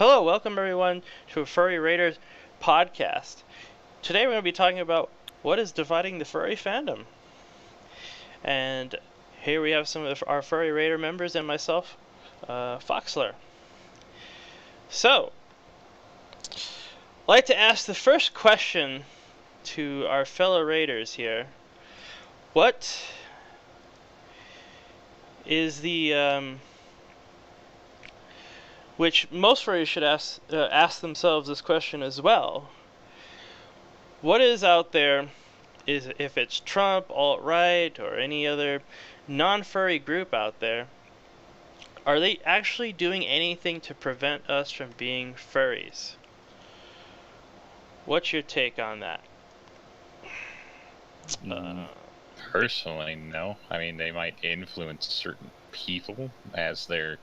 Hello, welcome everyone to a Furry Raiders podcast. Today we're going to be talking about what is dividing the furry fandom. And here we have some of our Furry Raider members and myself, Foxler. So, I'd like to ask the first question to our fellow Raiders here. What is the which most furries should ask themselves this question as well. What is out there, is if it's Trump, alt-right, or any other non-furry group out there, are they actually doing anything to prevent us from being furries? What's your take on that? Personally, no. I mean, they might influence certain people as there's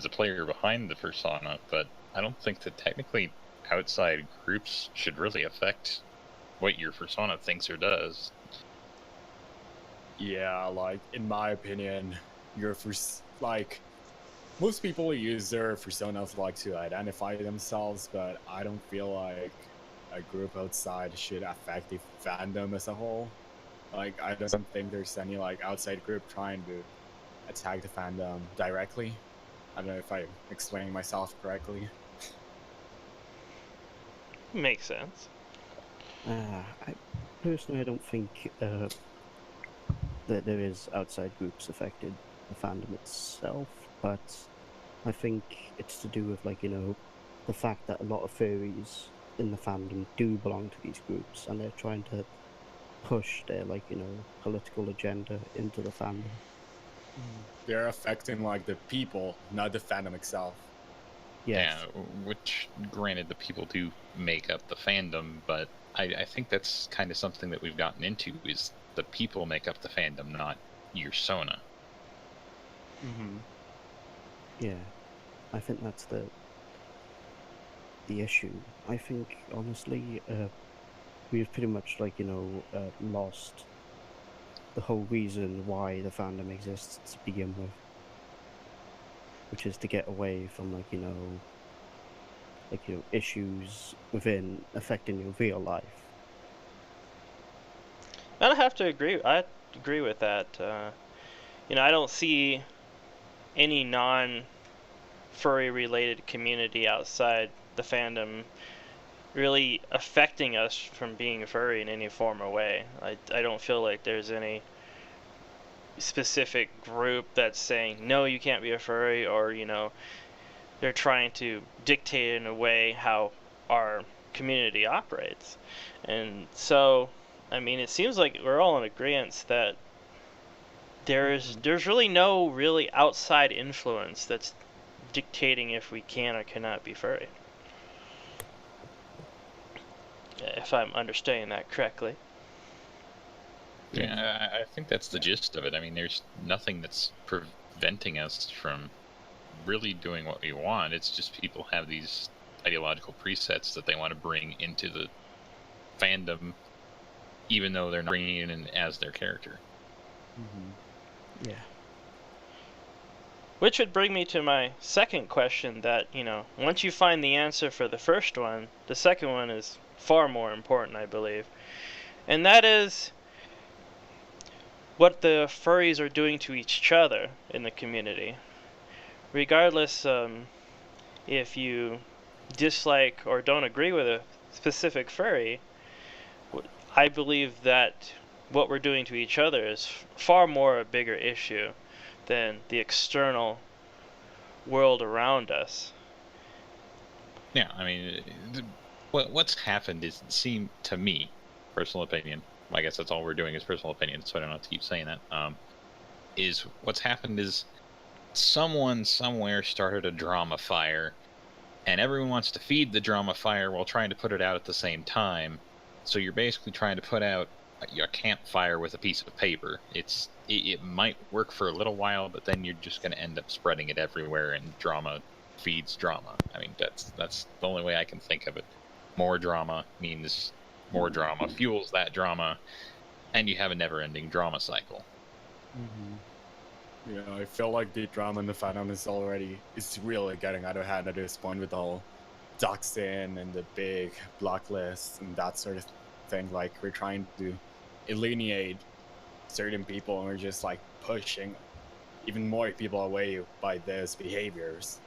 a player behind the persona, but I don't think that technically outside groups should really affect what your persona thinks or does. Yeah, like, in my opinion, most people use their personas to identify themselves, but I don't feel like a group outside should affect the fandom as a whole. Like, I don't think there's any, outside group trying to attack the fandom directly. I don't know if I'm explaining myself correctly. Makes sense. I personally don't think that there is outside groups affected the fandom itself, but I think it's to do with the fact that a lot of furries in the fandom do belong to these groups, and they're trying to push their political agenda into the fandom. They're affecting the people, not the fandom itself. Yes. Yeah, which, granted, the people do make up the fandom, but I think that's kind of something that we've gotten into, is the people make up the fandom, not your Sona. Mm-hmm. Yeah, I think that's the issue. I think, honestly, we've pretty much, lost the whole reason why the fandom exists to begin with, which is to get away from, issues within affecting your real life. I have to agree. I agree with that. I don't see any non-furry related community outside the fandom really affecting us from being furry in any form or way. I don't feel like there's any specific group that's saying, no, you can't be a furry, or, they're trying to dictate in a way how our community operates. And so, I mean, it seems like we're all in agreement that there's really no really outside influence that's dictating if we can or cannot be furry. If I'm understanding that correctly. Yeah, I think that's the gist of it. I mean, there's nothing that's preventing us from really doing what we want. It's just people have these ideological presets that they want to bring into the fandom, even though they're not bringing it in as their character. Mm-hmm. Yeah. Which would bring me to my second question, that, once you find the answer for the first one, the second one is far more important, I believe. And that is what the furries are doing to each other in the community. Regardless if you dislike or don't agree with a specific furry, I believe that what we're doing to each other is far more a bigger issue than the external world around us. Yeah, I mean, what's happened is, it seemed to me, personal opinion, I guess that's all we're doing is personal opinion, so I don't have to keep saying that, is what's happened is someone somewhere started a drama fire, and everyone wants to feed the drama fire while trying to put it out at the same time. So you're basically trying to put out a campfire with a piece of paper. It might work for a little while, but then you're just going to end up spreading it everywhere, and drama feeds drama. I mean, that's the only way I can think of it. More drama means more drama fuels that drama, and you have a never-ending drama cycle. Mm-hmm. Yeah, I feel like the drama in the fandom is really getting out of hand at this point with the whole doxing and the big block lists and that sort of thing. Like, we're trying to alienate certain people, and we're just like pushing even more people away by these behaviors.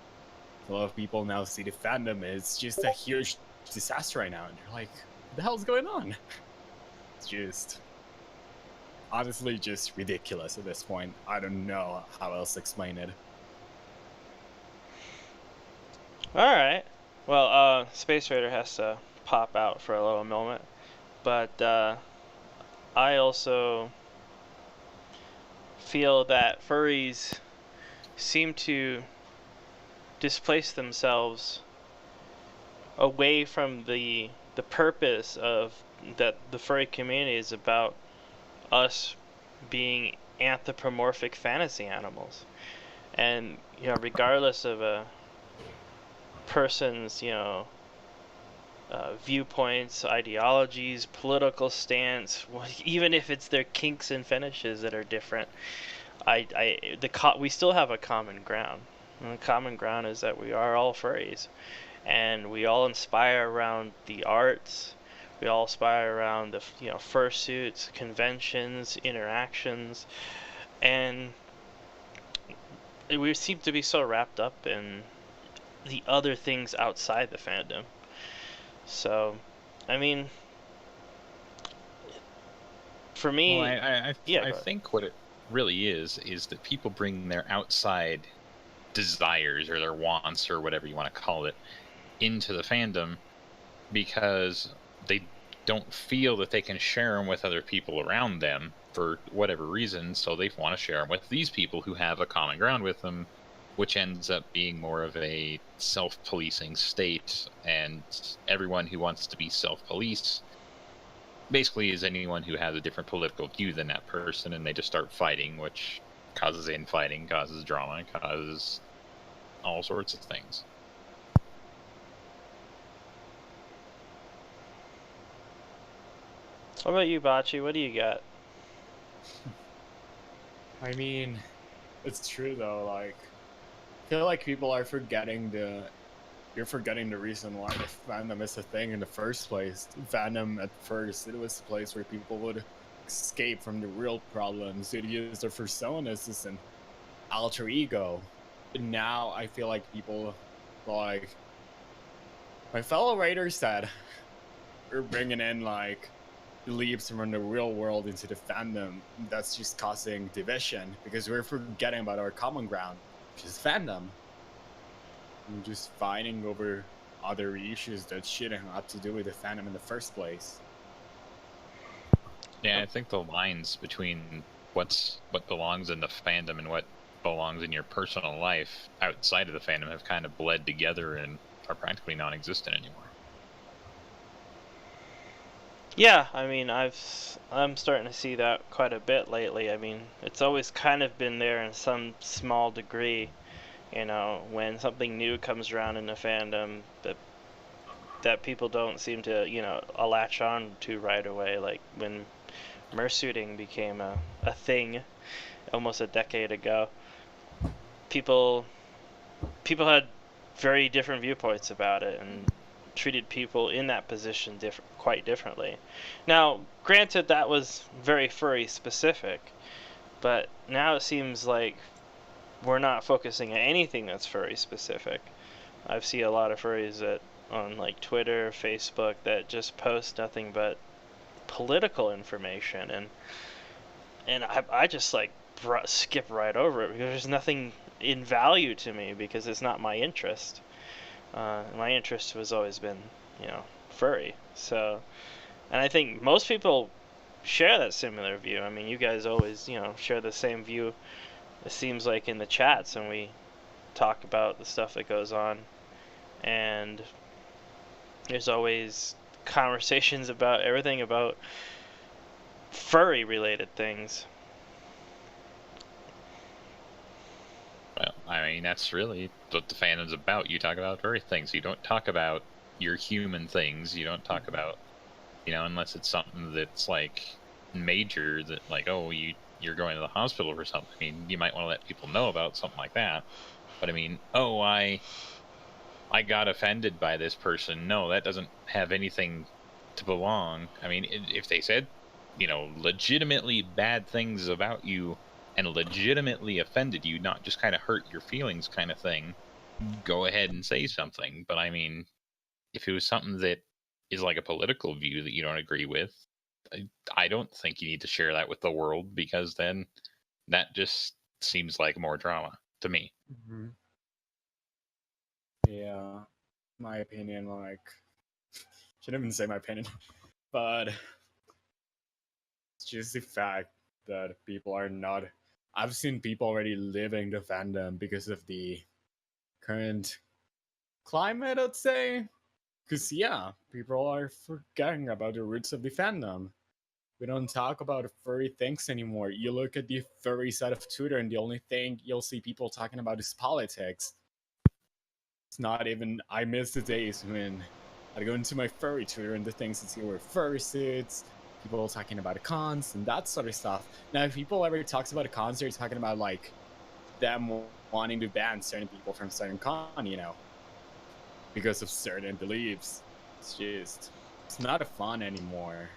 A lot of people now see the fandom as just a huge disaster right now, and they're like, what the hell's going on? It's just honestly just ridiculous at this point. I don't know how else to explain it. Alright. Well, Space Raider has to pop out for a little moment. But I also feel that furries seem to displace themselves away from the purpose of that the furry community is about, us being anthropomorphic fantasy animals. And regardless of a person's viewpoints, ideologies, political stance, even if it's their kinks and fetishes that are different, we still have a common ground. And the common ground is that we are all furries, and we all inspire around the arts. We all inspire around the fursuits, conventions, interactions, and we seem to be so wrapped up in the other things outside the fandom. So, I mean, for me, well, I think what it really is that people bring their outside desires or their wants or whatever you want to call it into the fandom because they don't feel that they can share them with other people around them for whatever reason, so they want to share them with these people who have a common ground with them, which ends up being more of a self-policing state, and everyone who wants to be self-policed basically is anyone who has a different political view than that person, and they just start fighting, which causes infighting, causes drama, causes all sorts of things. What about you, Bocce? What do you got? I mean, it's true though, like, I feel like people are forgetting you're forgetting the reason why the fandom is a thing in the first place. Fandom at first, it was a place where people would escape from the real problems. They'd use their personas as an alter ego. But now I feel like people, like my fellow writers said, we're bringing in like leaps from the real world into the fandom. That's just causing division because we're forgetting about our common ground, which is fandom. And just fighting over other issues that shouldn't have to do with the fandom in the first place. Yeah, I think the lines between what belongs in the fandom and what belongs in your personal life outside of the fandom have kind of bled together and are practically non-existent anymore. Yeah, I mean, I'm starting to see that quite a bit lately. I mean, it's always kind of been there in some small degree. When something new comes around in the fandom that people don't seem to, latch on to right away. Like when mersuiting became a thing almost a decade ago, people had very different viewpoints about it and treated people in that position quite differently. Now, granted, that was very furry specific, but now it seems like we're not focusing on anything that's furry specific. I've seen a lot of furries on like Twitter, Facebook that just post nothing but political information, and I just like skip right over it because there's nothing in value to me because it's not my interest. My interest has always been, furry. So, and I think most people share that similar view. I mean, you guys always, share the same view. It seems like in the chats when we talk about the stuff that goes on, and there's always conversations about everything about furry related things. Well, I mean, that's really what the fandom's about. You talk about furry things. You don't talk about your human things. You don't talk about, unless it's something that's like major that like, oh, you're going to the hospital for something. I mean, you might want to let people know about something like that. But I mean, oh, I I got offended by this person. No, that doesn't have anything to belong. I mean, if they said, legitimately bad things about you and legitimately offended you, not just kind of hurt your feelings kind of thing, go ahead and say something. But I mean, if it was something that is like a political view that you don't agree with, I don't think you need to share that with the world, because then that just seems like more drama to me. Mm-hmm. Yeah, my opinion, like, shouldn't even say my opinion, but it's just the fact that people are not. I've seen people already leaving the fandom because of the current climate, I'd say. Because, yeah, people are forgetting about the roots of the fandom. We don't talk about furry things anymore. You look at the furry side of Twitter, and the only thing you'll see people talking about is politics. It's not even. I miss the days when I'd go into my furry Twitter and the things that see were furry suits, people talking about cons and that sort of stuff. Now, if people ever talks about a cons, they're talking about like them wanting to ban certain people from certain con, because of certain beliefs. It's not fun anymore.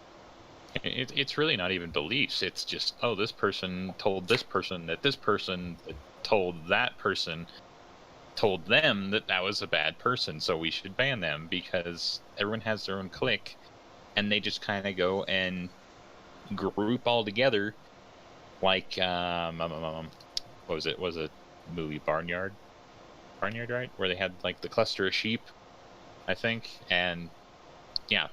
It's really not even beliefs. It's just, oh, this person told this person that this person told that person told them that was a bad person, so we should ban them, because everyone has their own clique, and they just kind of go and group all together, like what was it? Was a movie Barnyard, right? Where they had like the cluster of sheep, I think, and yeah,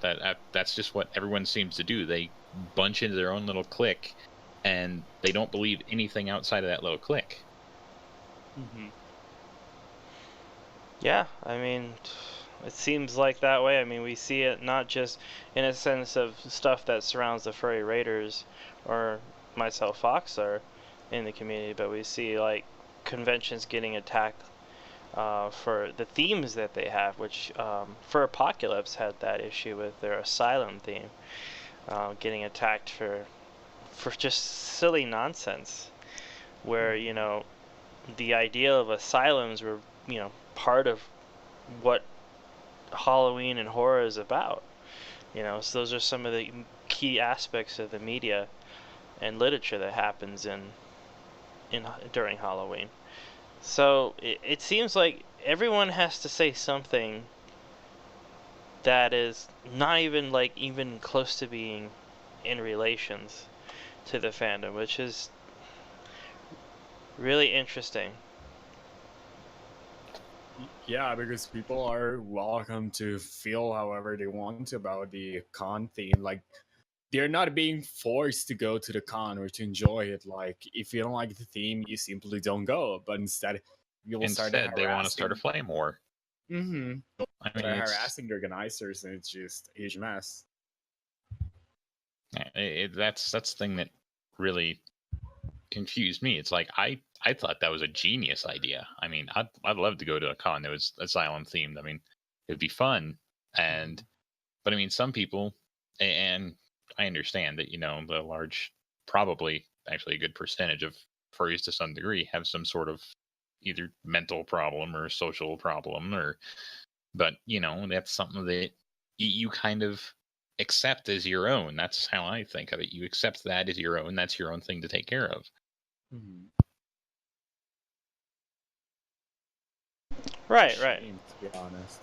that's just what everyone seems to do. They bunch into their own little clique, and they don't believe anything outside of that little clique. Mm-hmm. Yeah, I mean, it seems like that way. I mean, we see it not just in a sense of stuff that surrounds the furry raiders or myself, Foxer, in the community, but we see like conventions getting attacked for the themes that they have, which for Apocalypse had that issue with their asylum theme, getting attacked for just silly nonsense, where the idea of asylums were part of what Halloween and horror is about. So those are some of the key aspects of the media and literature that happens in during Halloween. So it seems like everyone has to say something that is not even close to being in relations to the fandom, which is really interesting. Yeah, because people are welcome to feel however they want about the con theme. Like, they're not being forced to go to the con or to enjoy it. Like, if you don't like the theme, you simply don't go. But instead, you will start Instead, they want to start a harassing. flame war. Mm-hmm. I mean, Start it's harassing the organizers, and it's just a huge mess. that's the thing that really confused me. It's like I thought that was a genius idea. I mean, I'd love to go to a con that was asylum themed. I mean, it'd be fun, but I mean, some people, and I understand that the large, probably actually a good percentage of furries to some degree have some sort of either mental problem or social problem, but that's something that you kind of accept as your own. That's how I think of it. You accept that as your own. That's your own thing to take care of. Mm-hmm. Right. Shame, to be honest.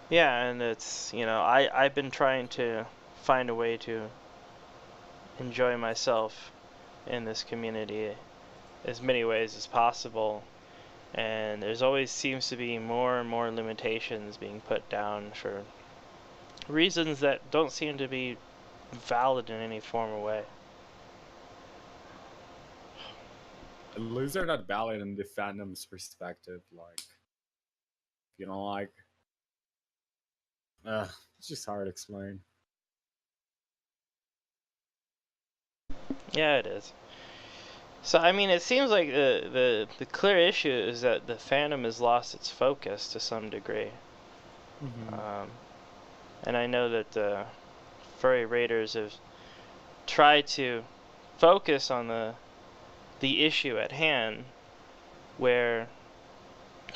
Yeah, and it's I've been trying to find a way to enjoy myself in this community as many ways as possible, and there's always seems to be more and more limitations being put down for reasons that don't seem to be valid in any form or way. At least they're not valid in the fandom's perspective. Like, like, it's just hard to explain. Yeah, it is. So I mean, it seems like the clear issue is that the fandom has lost its focus to some degree. Mm-hmm. And I know that the furry raiders have tried to focus on the issue at hand, where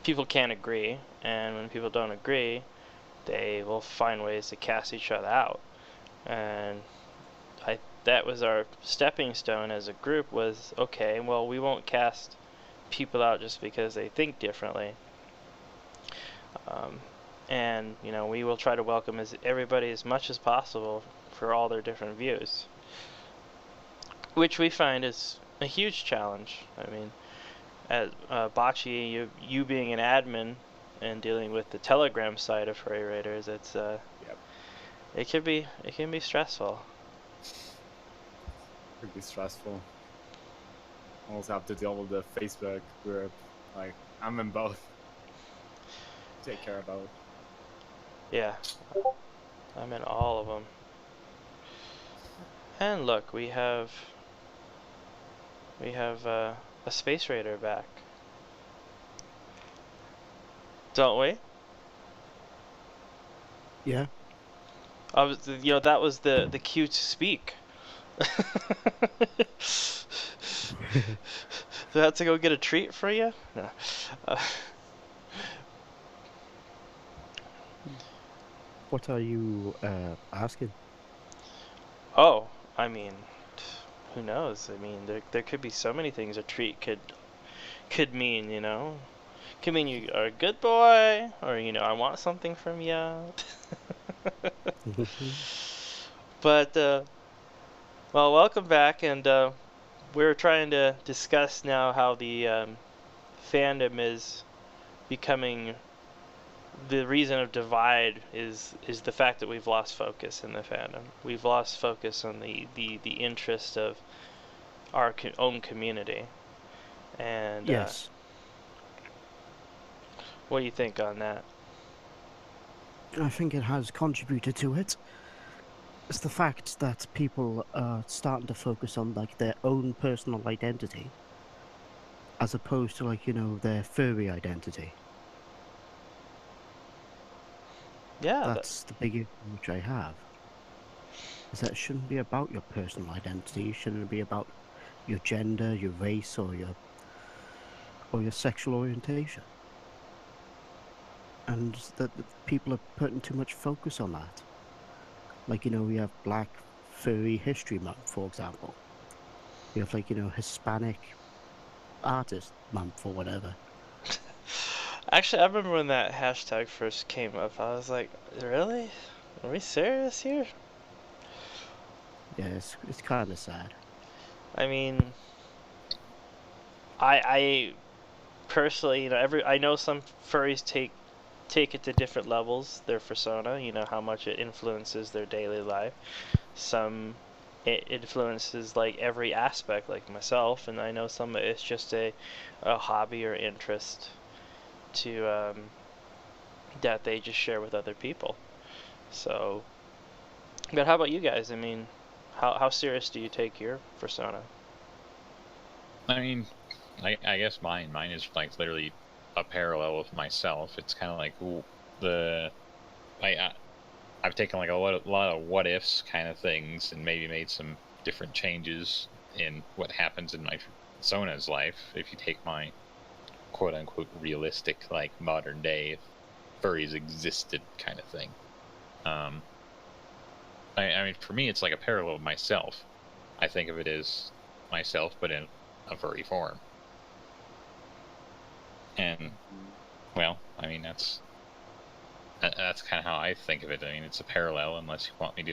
people can't agree, and when people don't agree, they will find ways to cast each other out. And that was our stepping stone as a group, was okay, well, we won't cast people out just because they think differently. And we will try to welcome everybody as much as possible for all their different views, which we find is a huge challenge. I mean, as Bocce, you being an admin and dealing with the Telegram side of Furry Raiders, it's Yep. it can be stressful. Could be stressful. Also have to deal with the Facebook group. Like, I'm in both. Take care of both. Yeah, I'm in all of them. And look, we have a Space Raider back, don't we? Yeah. That was the cue to speak. Do I have to go get a treat for you? No. What are you asking? Oh, I mean, who knows? I mean, there could be so many things a treat could mean. Could mean you are a good boy, or I want something from you. But well, welcome back, and we're trying to discuss now how the fandom is becoming. The reason of divide is the fact that we've lost focus in the fandom. We've lost focus on the interest of our own community. And yes. What do you think on that? I think it has contributed to it. It's the fact that people are starting to focus on their own personal identity, as opposed to their furry identity. Yeah, that's the big issue which I have. Is that it shouldn't be about your personal identity. It shouldn't be about your gender, your race, or your sexual orientation. And that people are putting too much focus on that. We have Black Furry History Month, for example. We have Hispanic Artist Month or whatever. Actually, I remember when that hashtag first came up. I was like, really? Are we serious here? Yeah, it's kind of sad. I mean, I personally, I know some furries take it to different levels, their persona, how much it influences their daily life. Some it influences every aspect, like myself, and I know some it's just a hobby or interest to that they just share with other people. So, but how about you guys? I mean, how serious do you take your persona? I mean, I guess mine is literally a parallel of myself. It's kind of like I've taken a lot of what ifs kind of things and maybe made some different changes in what happens in my persona's life. If you take my quote unquote realistic modern day furries existed kind of thing. I mean, for me, it's like a parallel of myself. I think of it as myself, but in a furry form. And, well, I mean, that's kind of how I think of it. I mean, it's a parallel, unless you want me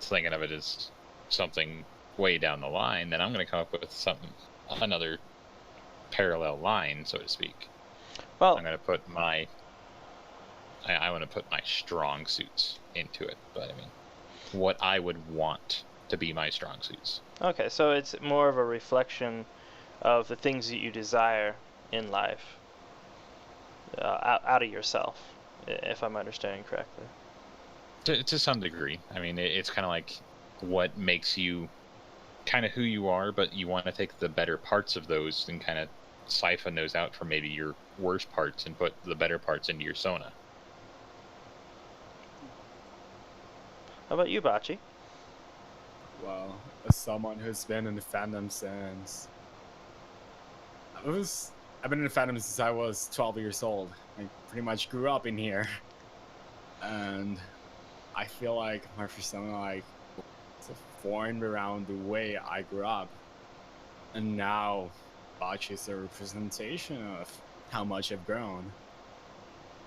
thinking of it as something way down the line, then I'm going to come up with another parallel line, so to speak. Well, I'm going to put I want to put my strong suits into it, but I mean, what I would want to be my strong suits. Okay, so it's more of a reflection of the things that you desire in life, out of yourself, if I'm understanding correctly. To some degree. I mean, it's kind of like what makes you kind of who you are, but you want to take the better parts of those and kind of siphon those out from maybe your worst parts and put the better parts into your Sona. How about you, Bocce? Well, as someone who's been in the fandom since I I've been in the fandom since I was 12 years old. I pretty much grew up in here, and I feel like my persona like formed around the way I grew up, and now Botch is a representation of how much I've grown.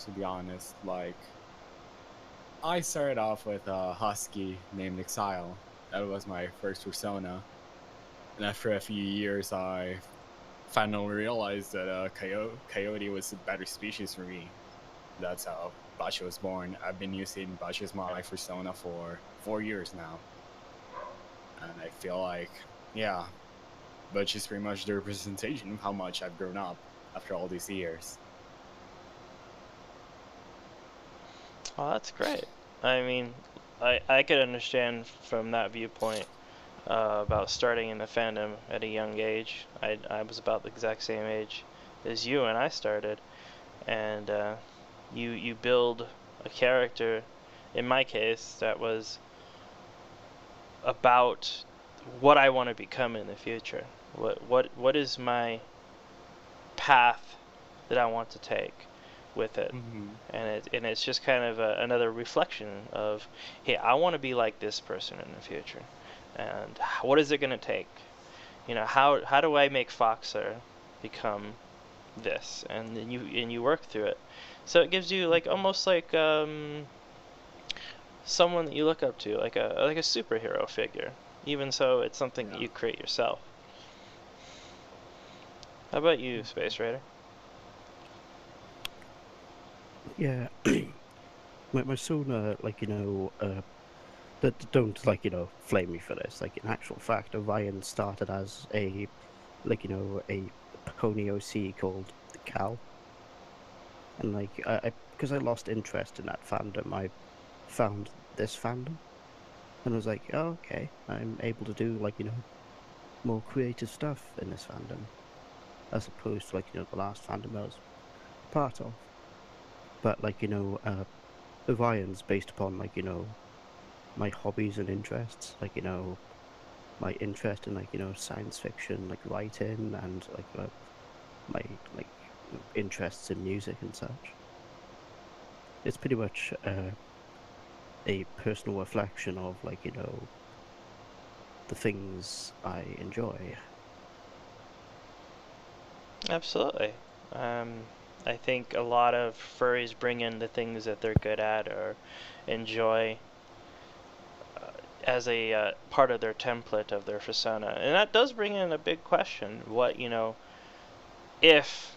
To be honest, like I started off with a husky named Exile. That was my first persona, and after a few years, I finally realized that coyote was a better species for me. That's how Bachi was born. I've been using Bachi as my persona for 4 years now. And I feel like, yeah, Bachi is pretty much the representation of how much I've grown up after all these years. Well, that's great. I mean, I could understand from that viewpoint about starting in the fandom at a young age. I was about the exact same age as you when I started, and you build a character. In my case, that was about what I want to become in the future. What is my path that I want to take with it? And it's just kind of another reflection of, hey, I want to be like this person in the future, and what is it going to take? You know, how do I make Foxer become this? And then you work through it, so it gives you like almost like someone that you look up to, like a superhero figure. Even so, it's something that you create yourself. How about you, Space Raider? Yeah, my son, like, that don't, like, flame me for this. Like, in actual fact, Orion started as a, like, a pony OC called the Cow. And, like, because I lost interest in that fandom, I found this fandom. And I was like, oh, okay, I'm able to do, like, more creative stuff in this fandom. As opposed to, like, the last fandom I was part of. But, like, Orion's based upon, like, my hobbies and interests. Like, my interest in, like, science fiction, like, writing, and, like, my, like, interests in music and such. It's pretty much a personal reflection of, like, the things I enjoy. Absolutely. I think a lot of furries bring in the things that they're good at or enjoy as a part of their template of their persona. And that does bring in a big question. What, if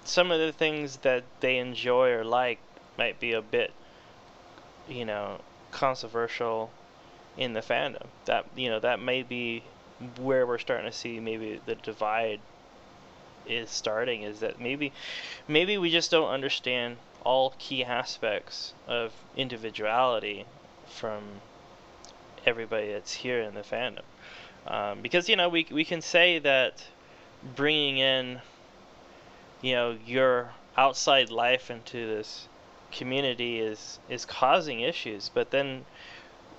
some of the things that they enjoy or like might be a bit, controversial in the fandom. That may be where we're starting to see maybe the divide is starting, is that maybe we just don't understand all key aspects of individuality from everybody that's here in the fandom. Because we can say that bringing in your outside life into this community is causing issues, but then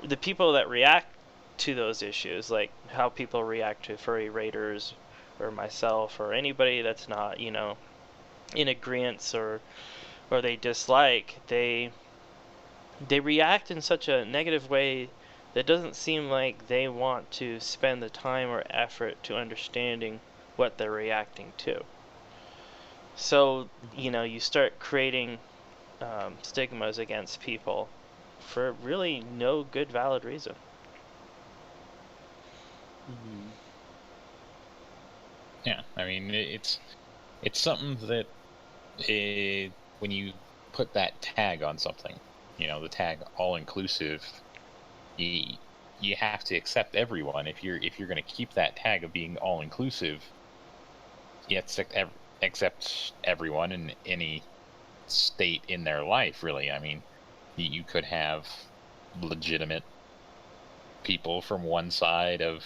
the people that react to those issues, like how people react to furry raiders or myself or anybody that's not in agreement or they dislike, they react in such a negative way that doesn't seem like they want to spend the time or effort to understanding what they're reacting to. So you start creating stigmas against people for really no good valid reason. Yeah, I mean, it's something that when you put that tag on something, the tag all-inclusive, you have to accept everyone. If you're going to keep that tag of being all-inclusive, you have to accept everyone in any state in their life, really. I mean, you could have legitimate people from one side of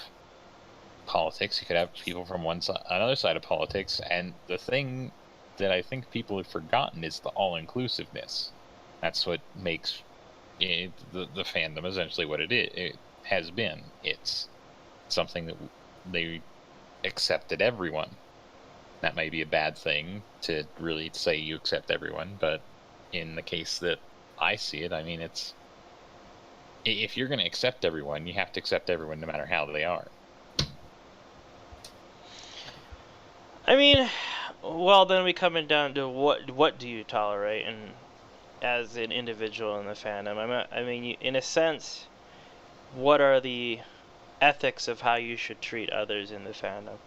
politics, you could have people from another side of politics, and the thing that I think people have forgotten is the all-inclusiveness. That's what makes the fandom essentially what it has been. It's something that they accepted everyone. that may be a bad thing to really say you accept everyone, but in the case that I see it, I mean, it's if you're going to accept everyone, you have to accept everyone no matter how they are. I mean, well, then we coming down to what do you tolerate, and as an individual in the fandom, I mean, in a sense, what are the ethics of how you should treat others in the fandom?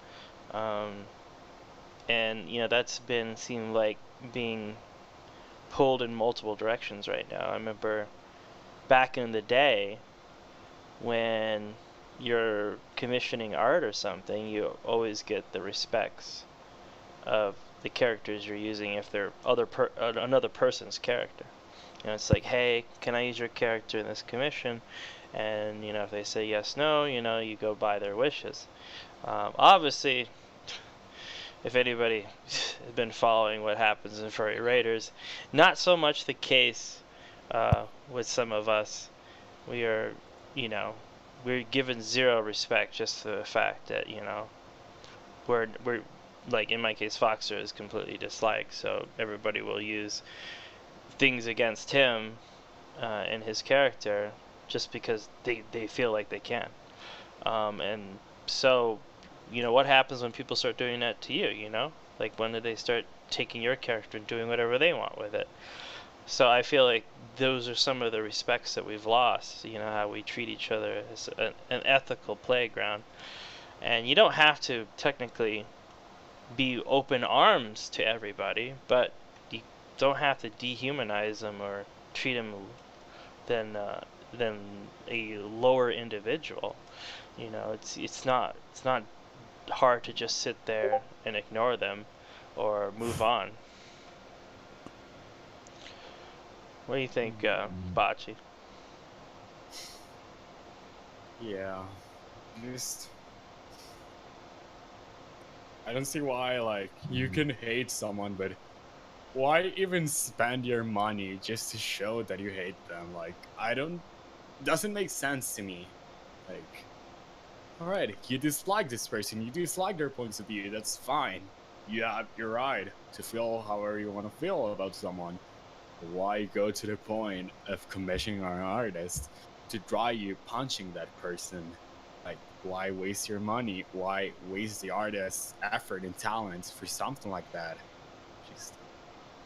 And you know, that's been seemed like being pulled in multiple directions right now. I remember back in the day when you're commissioning art or something, you always get the respects of the characters you're using if they're another person's character. You know, it's like, hey, can I use your character in this commission? And you know, if they say yes, no, you know, you go by their wishes. Obviously, if anybody has been following what happens in Furry Raiders, not so much the case with some of us. We are, you know, we're given zero respect just for the fact that, you know, we're like, in my case, Foxer is completely disliked, so everybody will use things against him and his character just because they feel like they can. And so, you know, what happens when people start doing that to you, you know? Like, when do they start taking your character and doing whatever they want with it? So I feel like those are some of the respects that we've lost, you know, how we treat each other as an ethical playground. And you don't have to technically be open arms to everybody, but you don't have to dehumanize them or treat them than a lower individual. You know, it's not hard to just sit there and ignore them or move on. What do you think, Bocce? Yeah, just I don't see why, like, you can hate someone, but why even spend your money just to show that you hate them? Like, doesn't make sense to me. Like, alright, you dislike this person, you dislike their points of view, that's fine. You have your right to feel however you want to feel about someone. Why go to the point of commissioning an artist to draw you punching that person? Like, why waste your money? Why waste the artist's effort and talent for something like that? Just,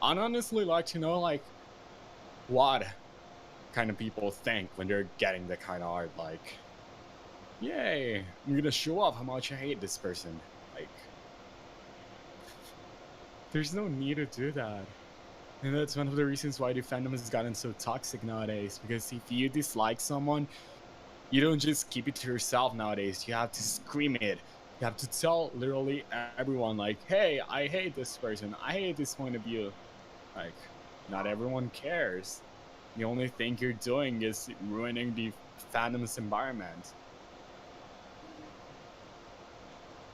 I'd honestly like to know, like, what kind of people think when they're getting that kind of art. Like, yay, I'm gonna show off how much I hate this person. Like, there's no need to do that. And that's one of the reasons why the fandom has gotten so toxic nowadays. Because if you dislike someone, you don't just keep it to yourself nowadays. You have to scream it. You have to tell literally everyone, like, hey, I hate this person. I hate this point of view. Like, not everyone cares. The only thing you're doing is ruining the fandom's environment.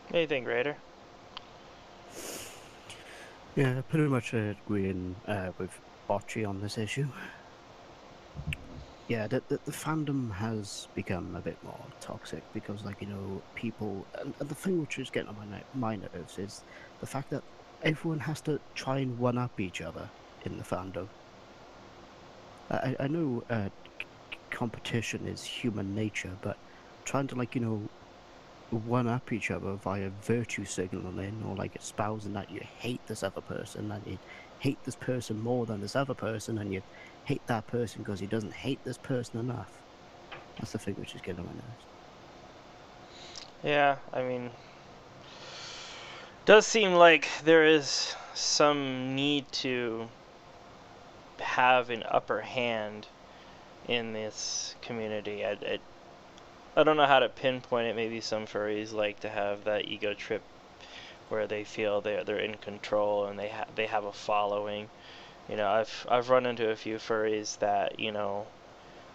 What do you think, Raider? Yeah, pretty much agreeing with Bocce on this issue. Yeah, the fandom has become a bit more toxic because, like, you know, people... And the thing which is getting on my nerves is the fact that everyone has to try and one-up each other in the fandom. I know competition is human nature, but trying to, like, you know, one-up each other via virtue signaling or, like, espousing that you hate this other person and you hate this person more than this other person and you hate that person because he doesn't hate this person enough. That's the thing which is getting on my nerves. Yeah, I mean, does seem like there is some need to have an upper hand in this community. I don't know how to pinpoint it. Maybe some furries like to have that ego trip where they feel they're in control and they have a following. You know, I've run into a few furries that, you know,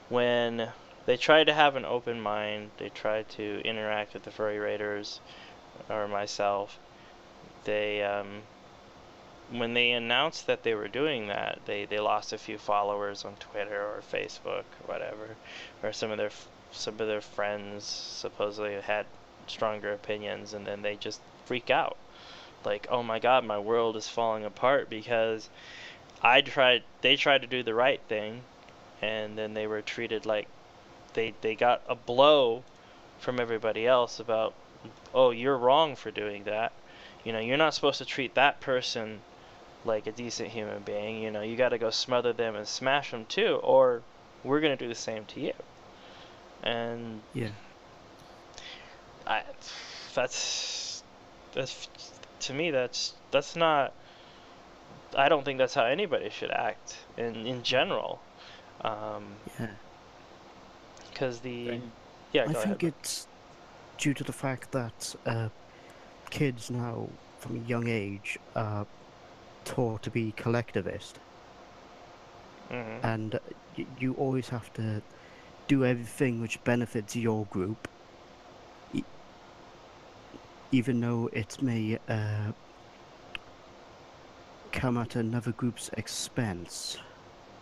when they try to have an open mind, they try to interact with the Furry Raiders or myself. They when they announced that they were doing that, they lost a few followers on Twitter or Facebook or whatever, or some of their friends supposedly had stronger opinions, and then they just freak out. like, oh my god, my world is falling apart because they tried to do the right thing, and then they were treated like they got a blow from everybody else about, oh, you're wrong for doing that. You're not supposed to treat that person like a decent human being. You got to go smother them and smash them too, or we're gonna do the same to you. And Yeah. I, that's to me that's not. I don't think that's how anybody should act in general. Yeah. Because the Thing. yeah, I go think ahead. it's due to the fact that kids now, from a young age, are taught to be collectivist, Mm-hmm. and you always have to do everything which benefits your group, e- even though it may come at another group's expense.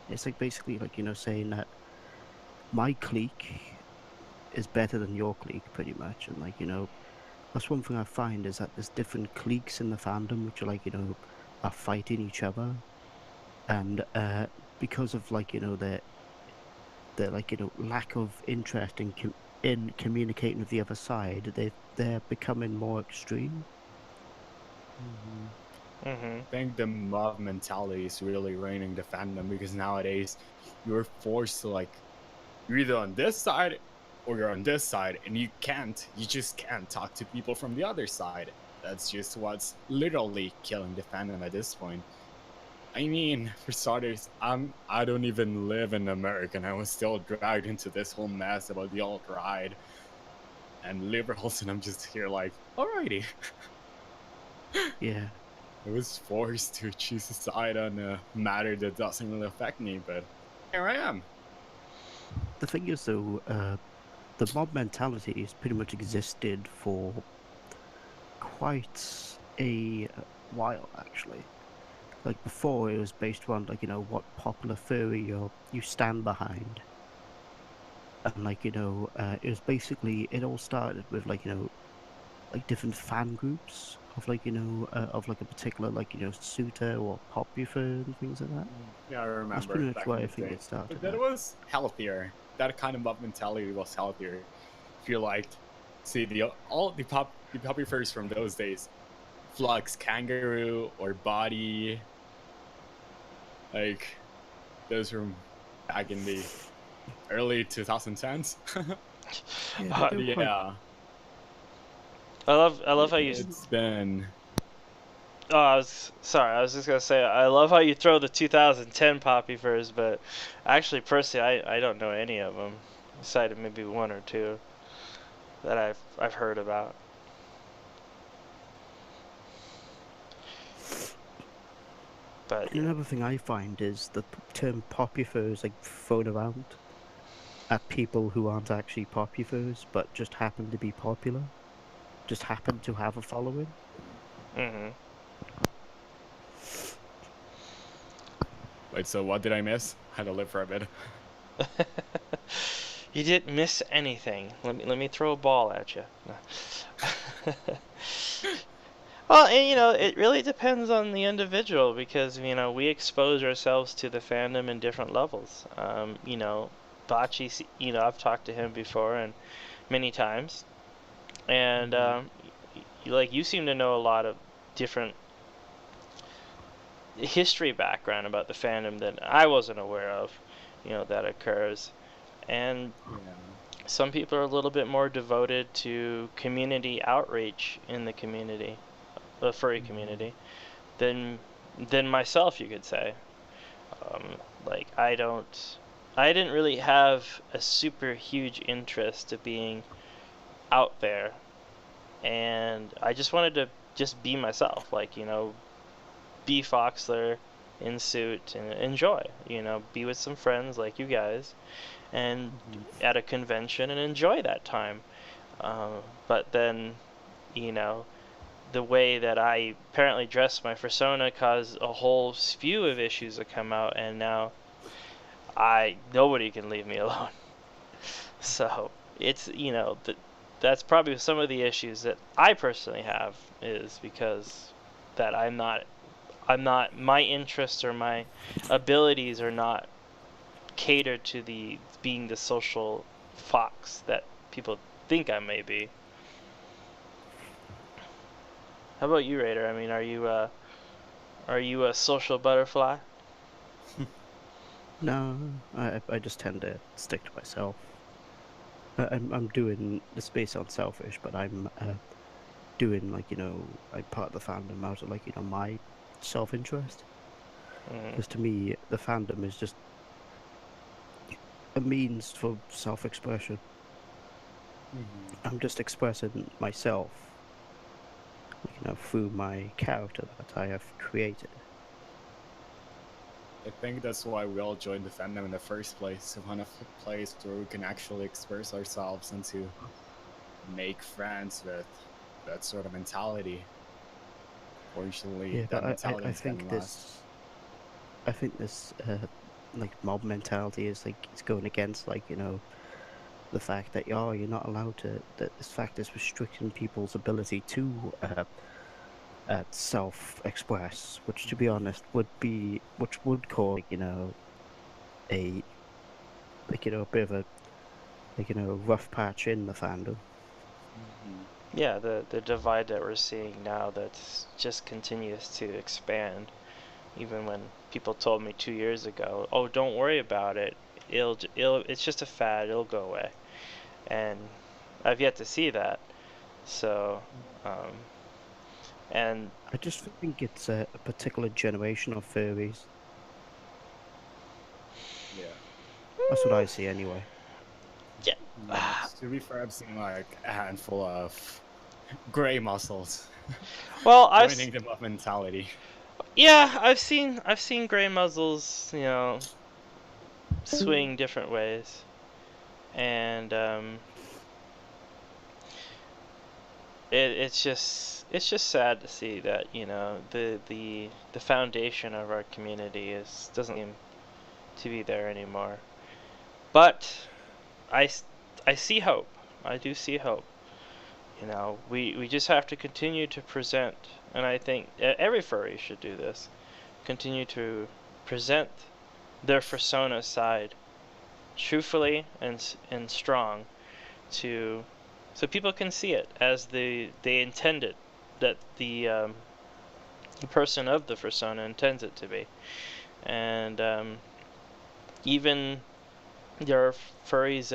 It's like basically like saying that my clique is better than your clique, pretty much, and that's one thing I find is that there's different cliques in the fandom which are are fighting each other, and because of their lack of interest in communicating with the other side, they're becoming more extreme. Mm-hmm. I think the mob mentality is really reigning the fandom, because nowadays you're forced to, like, you're either on this side or you're on this side, and you just can't talk to people from the other side. That's just what's literally killing the fandom at this point. I mean, for starters, I don't even live in America, and I was still dragged into this whole mess about the alt-right and liberals, and I'm just here like, alrighty. Yeah. I was forced to choose a side on a matter that doesn't really affect me, but here I am. The thing is, though, the mob mentality has pretty much existed for quite a while, actually. Like before, it was based around what popular theory you stand behind, and it was basically it all started with like different fan groups of of like a particular suitor or popular and things like that. Yeah, I That's remember pretty much back why in I the think day. it started. But that was healthier. That kind of mob mentality was healthier. If you liked, see the puppy furs from those days, Flux, Kangaroo, or Body, like those from back in the early 2010s. Yeah, they were quite. Yeah, I love how you. it's been. Oh, I was sorry. I was just gonna say I love how you throw the 2010 Poppy Furs, but actually, personally, I don't know any of them, aside of maybe one or two that I've heard about. But And another thing I find is the term popular is like thrown around at people who aren't actually popular but just happen to be popular, just happen to have a following. mm-hmm. Wait, so what did I miss? Had to live for a bit. You didn't miss anything. Let me throw a ball at you. Well, and it really depends on the individual because we expose ourselves to the fandom in different levels. Bachi, I've talked to him before and many times, and you seem to know a lot of different history background about the fandom that I wasn't aware of, that occurs, and Yeah. some people are a little bit more devoted to community outreach in the community, the furry community, than myself, you could say. Like I didn't really have a super huge interest of being out there, and I just wanted to just be myself, like be Foxler in suit and enjoy, be with some friends like you guys, and at a convention and enjoy that time. But then, you know, the way that I apparently dressed my persona caused a whole spew of issues to come out, and now nobody can leave me alone. So it's that's probably some of the issues that I personally have is because that I'm not my interests or my abilities are not catered to being the social fox that people think I may be. How about you, Raider? I mean, are you a social butterfly? No, I just tend to stick to myself. I'm doing this based on selfish, but I'm doing like like part of the fandom out of like my self-interest. Because to me, the fandom is just a means for self-expression. I'm just expressing myself, through my character that I have created. I think that's why we all joined the fandom in the first place. We want a place where we can actually express ourselves and to make friends with that sort of mentality. Fortunately, Yeah, that but mentality I is getting think lost. this like mob mentality is like it's going against the fact that you're not allowed to, that this fact is restricting people's ability to self-express, which to be honest would cause a a bit of a rough patch in the fandom. Yeah, the divide that we're seeing now that's just continues to expand. Even when people told me 2 years ago, "Oh, don't worry about it. It's just a fad. It'll go away." And I've yet to see that. So, and I just think it's a particular generation of furries. Yeah. That's what I see anyway. yeah, To be fair, I've seen like a handful of gray muscles well, joining the mob mentality. I've seen gray muzzles, swing different ways, and it's just sad to see that the foundation of our community doesn't seem to be there anymore. But I see hope. I do see hope. We just have to continue to present, and I think every furry should do this. Continue to present their persona side truthfully and strong so people can see it as they intended, that the person of the persona intends it to be. And even there are furries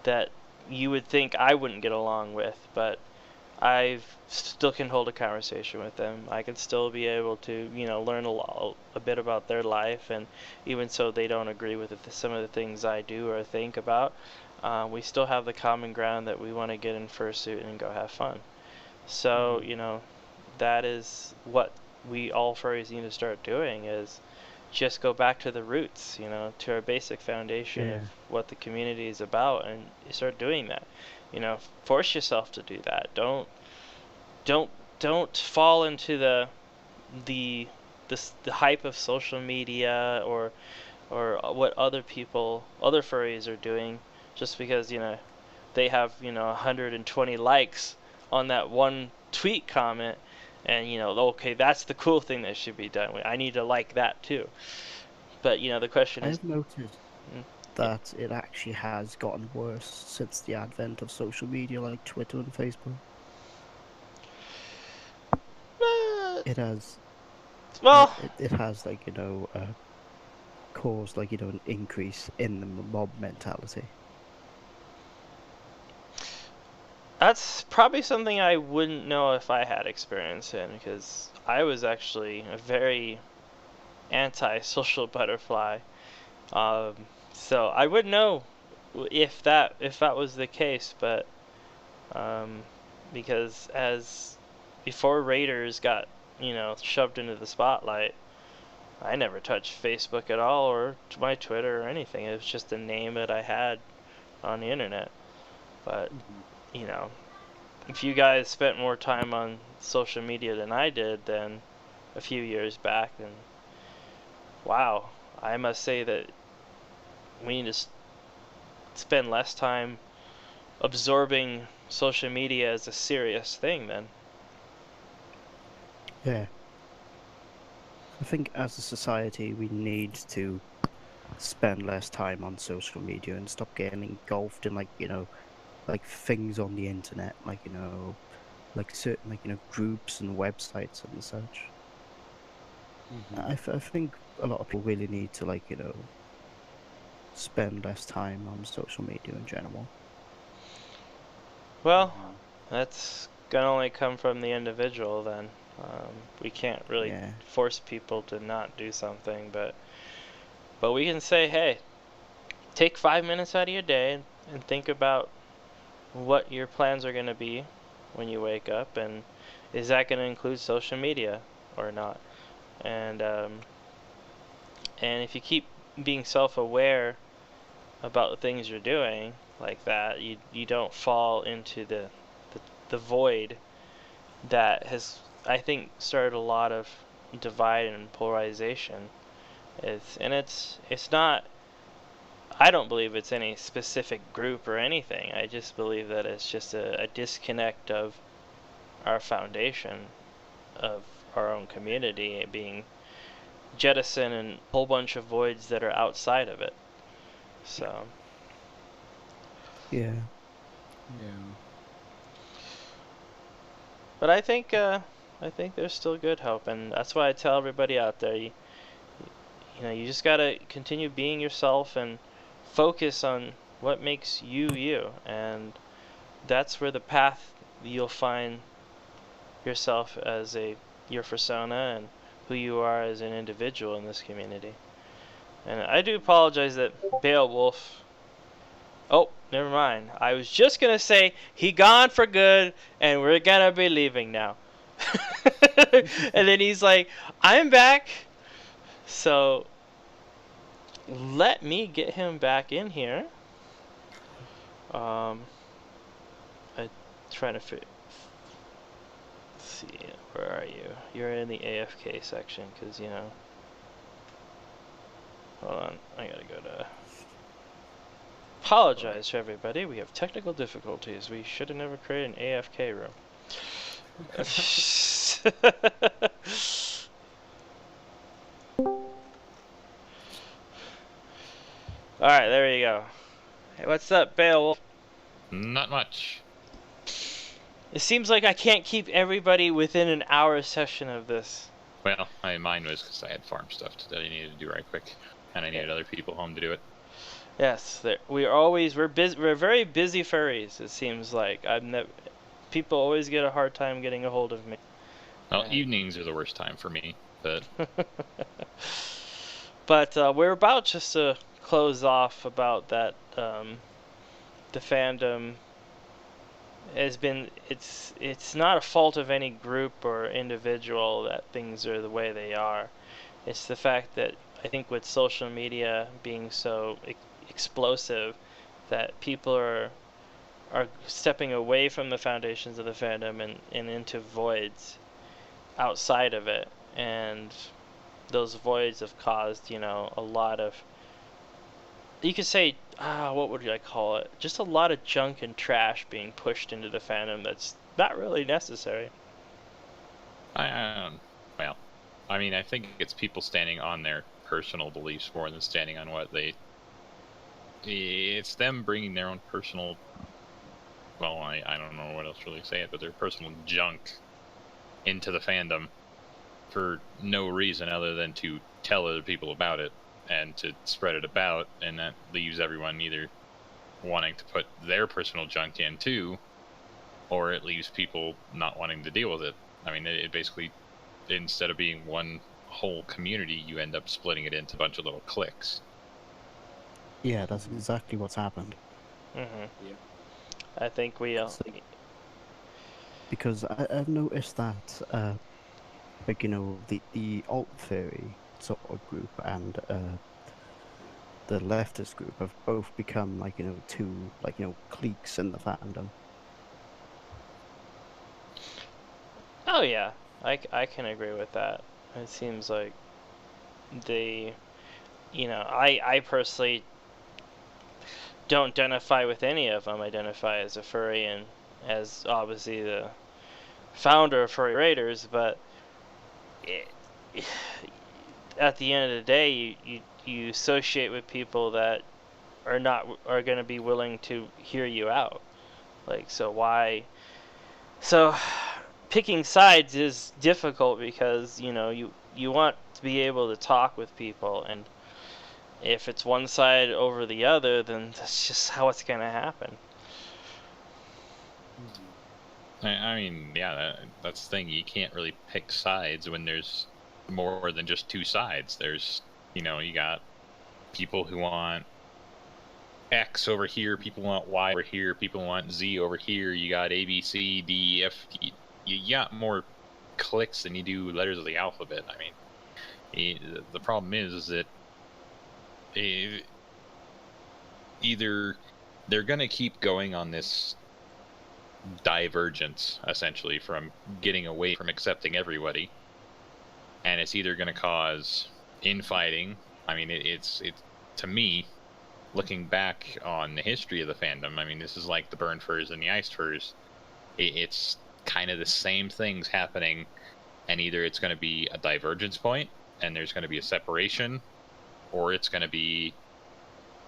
that you would think I wouldn't get along with, but I still can hold a conversation with them. I can still be able to, learn a bit about their life, and even so they don't agree with some of the things I do or think about, we still have the common ground that we want to get in fursuit and go have fun. So, that is what we all furries need to start doing, is just go back to the roots, to our basic foundation of what the community is about, and you start doing that. Force yourself to do that. Don't fall into the hype of social media or what other furries are doing, just because they have 120 likes on that one tweet comment, and okay, that's the cool thing that should be done. I need to like that too. But the question is, I've noticed that it actually has gotten worse since the advent of social media like Twitter and Facebook. It has, well, it has caused an increase in the mob mentality. that's probably something I wouldn't know if I had experience in, because I was actually a very anti-social butterfly. So I would know if that was the case, but because before Raiders got shoved into the spotlight, I never touched Facebook at all, or my Twitter or anything. It was just a name that I had on the internet. But if you guys spent more time on social media than I did, then a few years back, then wow, I must say that we need to spend less time absorbing social media as a serious thing then. Yeah. I think as a society we need to spend less time on social media and stop getting engulfed in like things on the internet, like certain groups and websites and such. I think a lot of people really need to spend less time on social media in general. Well, that's gonna only come from the individual then. We can't really Yeah. force people to not do something, but we can say, hey, take 5 minutes out of your day and think about what your plans are going to be when you wake up, and is that going to include social media or not? And if you keep being self-aware about the things you're doing like that, you don't fall into the void that has, I think, started a lot of divide and polarization. It's not, I don't believe it's any specific group or anything. I just believe that it's just a disconnect of our foundation, of our own community being jettisoned and a whole bunch of voids that are outside of it. So. Yeah. But I think there's still good hope, and that's why I tell everybody out there, you just gotta continue being yourself and focus on what makes you you, and that's where the path you'll find yourself as your persona and who you are as an individual in this community. And I do apologize that Beowulf. Oh, never mind. I was just gonna say he gone for good, and we're gonna be leaving now. And then he's like, "I'm back." So let me get him back in here. I'm trying to fit. Let's see, where are you? You're in the AFK section, because hold on, I gotta go to. Apologize to everybody. We have technical difficulties. We should have never created an AFK room. Alright, there you go. Hey, what's up, Beowulf? Not much. It seems like I can't keep everybody within an hour session of this. Well, mine was because I had farm stuff that I needed to do right quick, and I needed other people home to do it. Yes, we're very busy furries. It seems like people always get a hard time getting a hold of me. Well, evenings are the worst time for me, but. But we're about just to close off about that. The fandom has been. It's not a fault of any group or individual that things are the way they are. It's the fact that I think with social media being so explosive, that people are stepping away from the foundations of the fandom and into voids outside of it, and those voids have caused a lot of, you could say, what would I call it, just a lot of junk and trash being pushed into the fandom that's not really necessary. Well, I mean, I think it's people standing on their personal beliefs more than standing on what they. It's them bringing their own personal. Well, I don't know what else to really say it, but their personal junk into the fandom for no reason other than to tell other people about it and to spread it about, and that leaves everyone either wanting to put their personal junk in too, or it leaves people not wanting to deal with it. I mean, it basically, instead of being one whole community, you end up splitting it into a bunch of little cliques. Yeah, that's exactly what's happened. Yeah. I think we because I've noticed that the alt furry sort of group and the leftist group have both become two cliques in the fandom. Oh yeah, I can agree with that. It seems like I personally don't identify with any of them. I identify as a furry and as obviously the founder of Furry Raiders, but at the end of the day, you associate with people that are going to be willing to hear you out. Like, so why? So picking sides is difficult because you want to be able to talk with people, and if it's one side over the other, then that's just how it's going to happen. I mean, yeah, that's the thing. You can't really pick sides when there's more than just two sides. There's, you got people who want X over here, people want Y over here, people want Z over here. You got A, B, C, D, F. You got more clicks than you do letters of the alphabet. I mean, the problem is that either they're going to keep going on this divergence, essentially, from getting away from accepting everybody, and it's either going to cause infighting. I mean, it's to me, looking back on the history of the fandom, I mean, this is like the burn furs and the iced furs. It's kind of the same things happening, and either it's going to be a divergence point and there's going to be a separation, or it's going to be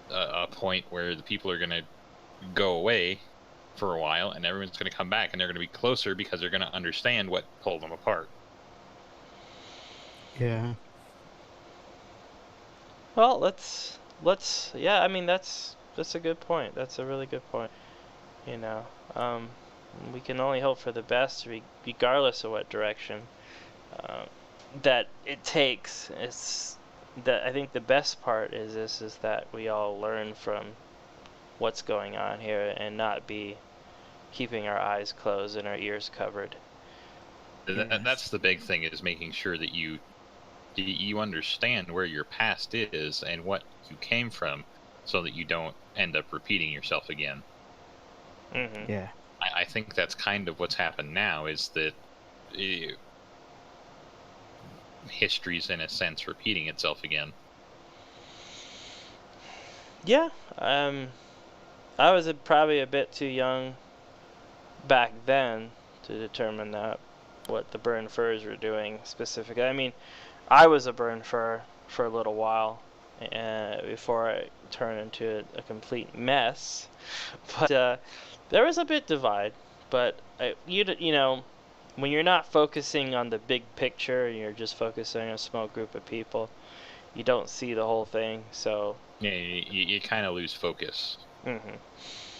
a point where the people are going to go away for a while and everyone's going to come back and they're going to be closer because they're going to understand what pulled them apart. Yeah. Well, yeah, I mean, that's a good point. That's a really good point. We can only hope for the best, regardless of what direction that it takes. I think the best part is that we all learn from what's going on here and not be keeping our eyes closed and our ears covered. That's the big thing, is making sure that you understand where your past is and what you came from, so that you don't end up repeating yourself again. Mm-hmm. Yeah. I think that's kind of what's happened now, is that history's in a sense repeating itself again. Yeah, I was probably a bit too young back then to determine that what the burn furs were doing specifically. I mean, I was a burn fur for a little while before I turned into a complete mess. But there was a bit divide. But when you're not focusing on the big picture and you're just focusing on a small group of people, you don't see the whole thing. So yeah, you kind of lose focus. Mm-hmm.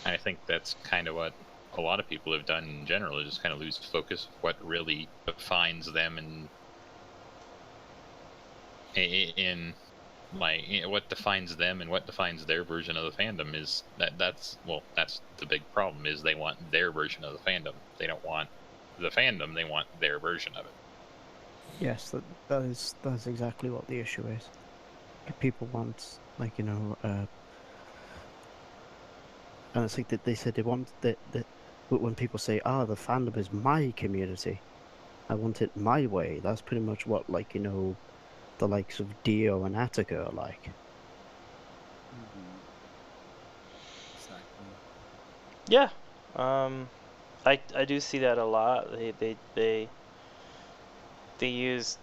I think that's kind of what a lot of people have done in general, is just kind of lose focus of what really defines them, and what defines them and what defines their version of the fandom is that's the big problem, is they want their version of the fandom. They don't want the fandom, they want their version of it. Yes, that's exactly what the issue is. People want, and it's like that they said they want that when people say, the fandom is my community, I want it my way. That's pretty much what, the likes of Dio and Attica are like. Mm-hmm. Exactly. Yeah, I do see that a lot. They use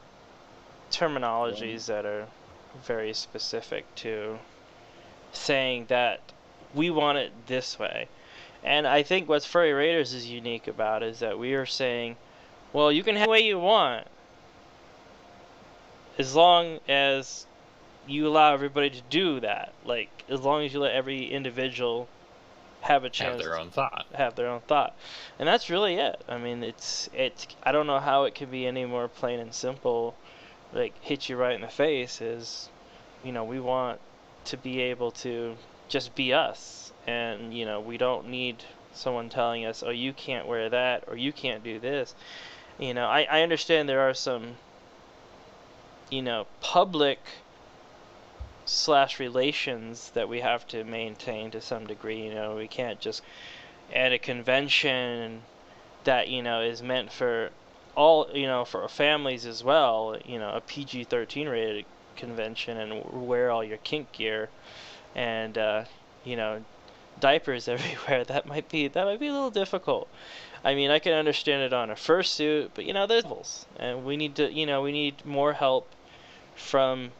terminologies that are very specific to saying that we want it this way. And I think what's Furry Raiders is unique about is that we are saying, well, you can have it the way you want, as long as you allow everybody to do that. Like, as long as you let every individual have a chance have their own thought. And that's really it. I mean, it's I don't know how it can be any more plain and simple. Like, hit you right in the face is, we want to be able to just be us, and we don't need someone telling us, oh, you can't wear that or you can't do this. I understand there are some public / relations that we have to maintain to some degree. We can't just at a convention that is meant for all, for families as well, a PG-13 rated convention, and wear all your kink gear and diapers everywhere, that might be a little difficult. I mean, I can understand it on a fursuit, but there's levels, and we need more help from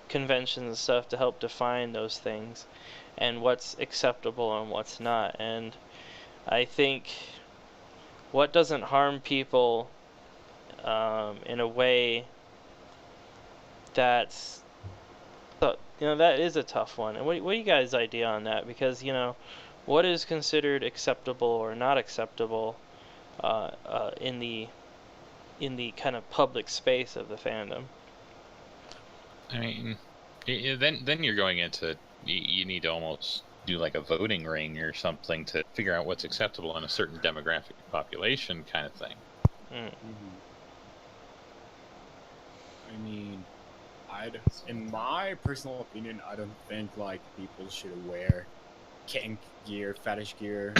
conventions and stuff to help define those things and what's acceptable and what's not. And I think what doesn't harm people in a way that's that is a tough one. And what are you guys' idea on that? Because what is considered acceptable or not acceptable in the kind of public space of the fandom? I mean, then you're going into, you need to almost do like a voting ring or something to figure out what's acceptable in a certain demographic population kind of thing. I mean, in my personal opinion, I don't think like people should wear kink gear, fetish gear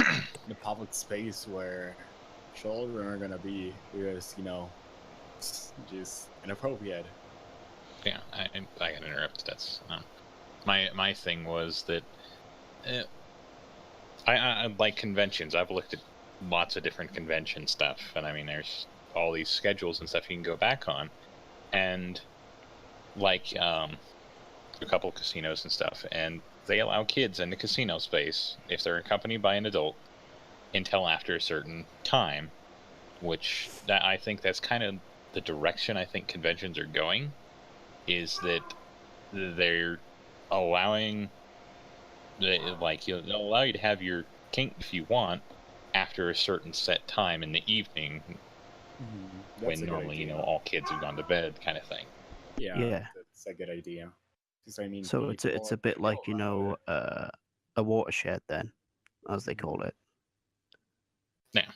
in a public space where children are gonna be, because it's just inappropriate. Yeah, I got interrupted. That's my thing was that I like conventions. I've looked at lots of different convention stuff, and I mean, there's all these schedules and stuff you can go back on, and like a couple casinos and stuff, and they allow kids in the casino space if they're accompanied by an adult until after a certain time, which I think that's kind of the direction I think conventions are going, is that they're allowing, like, they'll allow you to have your kink if you want after a certain set time in the evening, when normally all kids have gone to bed, kind of thing. Yeah, that's a good idea. Because I mean, so it's a bit like a watershed then, as they call it. Yeah.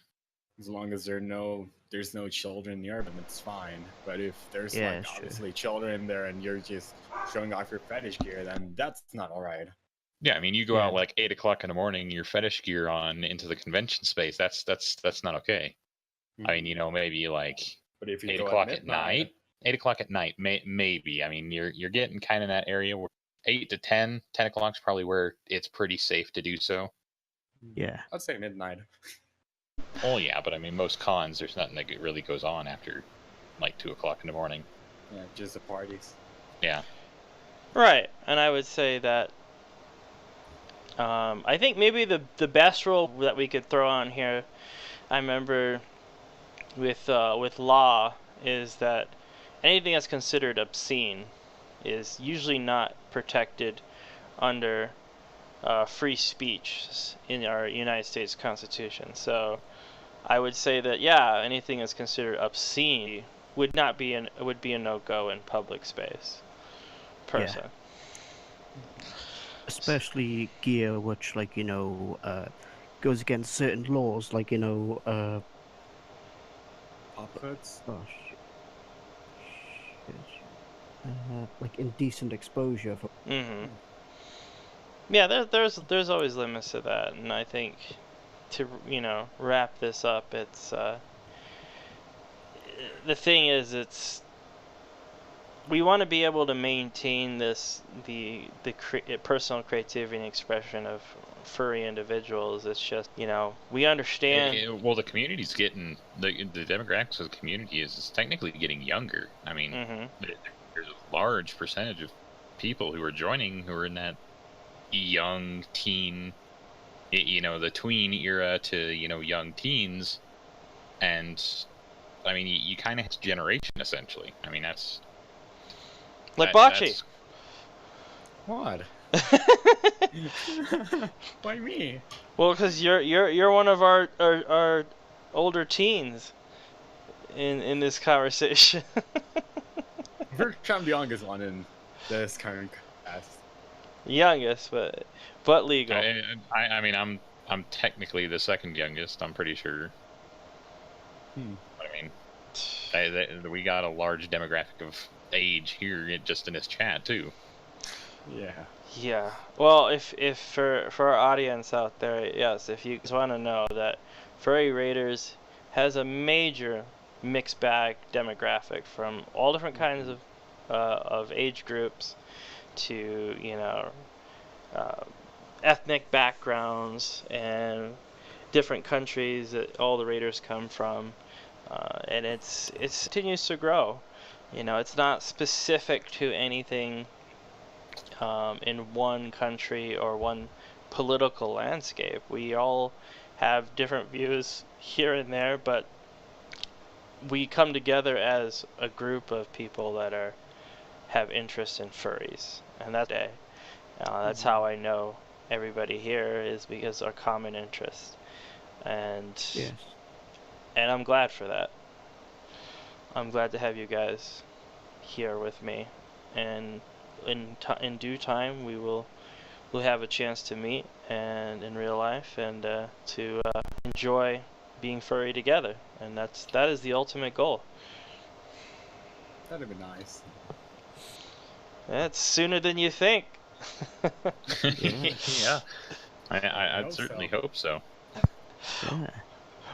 As long as there's no children near them, it's fine. But if there's obviously children there and you're just showing off your fetish gear, then that's not alright. Yeah, I mean, you go out like 8 o'clock in the morning, your fetish gear on into the convention space. That's not okay. I mean, maybe like, but if 8 o'clock at night. 8 o'clock at night, maybe. I mean, you're getting kind of that area where 8 to 10 o'clock is probably where it's pretty safe to do so. Yeah, I'd say midnight. Oh yeah, but I mean, most cons, there's nothing that really goes on after like 2 o'clock in the morning. Yeah, just the parties. Yeah. Right, and I would say that I think maybe the best rule that we could throw on here, I remember with law, is that anything that's considered obscene is usually not protected under free speech in our United States Constitution. So I would say that anything that's considered obscene would be a no-go in public space. Person. Yeah. Especially gear which goes against certain laws, like pop hoods. Like indecent exposure. Yeah, there's always limits to that, and I think to wrap this up, it's the thing is we want to be able to maintain the personal creativity and expression of furry individuals. It's just we understand. Well, the community's getting the demographics of the community is technically getting younger. I mean, there's a large percentage of people who are joining who are in that young teen, the tween era to young teens, and I mean you kind of have generation essentially. I mean that's like Bocce. What? Why me? Well, because you're one of our older teens in this conversation. I'm the youngest one in this current cast. Youngest, but legal. I mean, I'm technically the second youngest. I'm pretty sure. But I mean, we got a large demographic of age here just in this chat too. Yeah. Yeah. Well, if for our audience out there, yes, if you want to know that Furry Raiders has a major mixed bag demographic from all different kinds of age groups to ethnic backgrounds and different countries that all the raiders come from, and it continues to grow. You know, it's not specific to anything in one country or one political landscape. We all have different views here and there, but we come together as a group of people that have interest in furries, and that's how I know everybody here, is because our common interest, and Yes. and I'm glad for that. I'm glad to have you guys here with me, and in due time we'll have a chance to meet and in real life, and to enjoy being furry together, and that is the ultimate goal. That'd be nice. That's sooner than you think. Yeah, I'd hope certainly so. hope so. Yeah.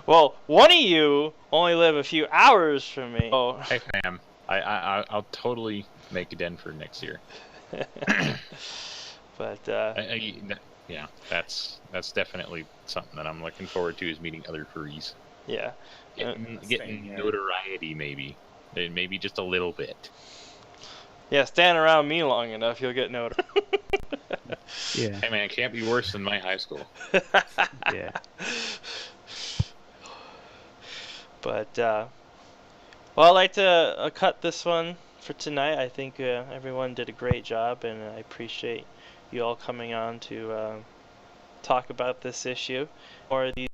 Well, one of you only live a few hours from me. Oh. Hey fam, I'll totally make it in for next year. But yeah, that's definitely something that I'm looking forward to, is meeting other furries. yeah. Same Getting here. notoriety, maybe just a little bit. Yeah, stand around me long enough, you'll get noticed. Yeah. Hey man, it can't be worse than my high school. Yeah. But well, I'd like to cut this one for tonight. I think everyone did a great job, and I appreciate you all coming on to talk about this issue. More of these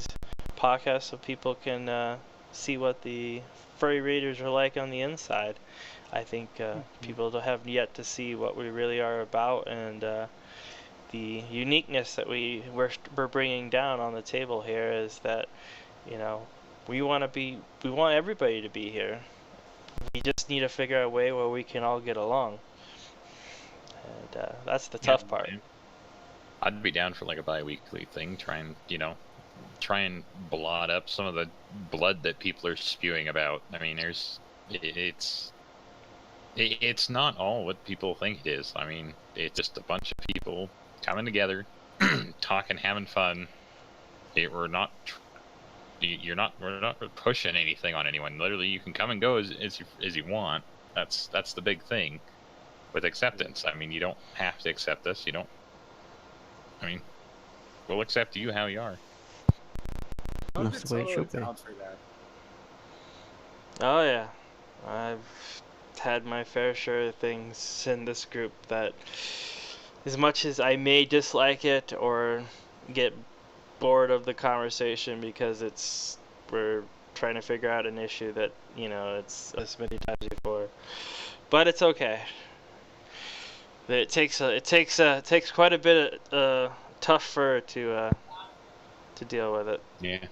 podcasts so people can see what the furry raiders are like on the inside. I think people have yet to see what we really are about, and the uniqueness that we're bringing down on the table here is that, you know, we want everybody to be here. We just need to figure out a way where we can all get along, and that's the tough part. I'd be down for like a bi-weekly thing. Try and blot up some of the blood that people are spewing about. I mean, it's not all what people think it is. I mean, it's just a bunch of people coming together, talking, having fun. We're not pushing anything on anyone. Literally, you can come and go as you want. That's the big thing with acceptance. I mean, you don't have to accept us. You don't. I mean, we'll accept you how you are. That's the way it should be. Down for that. Oh yeah, I've had my fair share of things in this group that, as much as I may dislike it or get bored of the conversation because we're trying to figure out an issue that, you know, it's as many times before, but it's okay. It takes quite a bit of tough fur to deal with it. Yeah.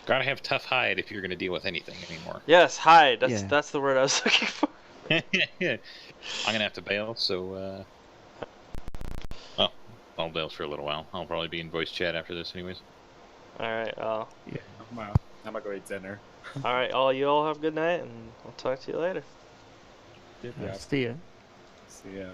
Gotta have tough hide if you're gonna deal with anything anymore. Yes, hide. Yeah. That's the word I was looking for. I'm gonna have to bail, so well, I'll bail for a little while. I'll probably be in voice chat after this anyways. Alright, well. Yeah. Wow. I'm gonna go eat dinner. Alright, you all have a good night, and I'll talk to you later. Yeah. See ya. See ya.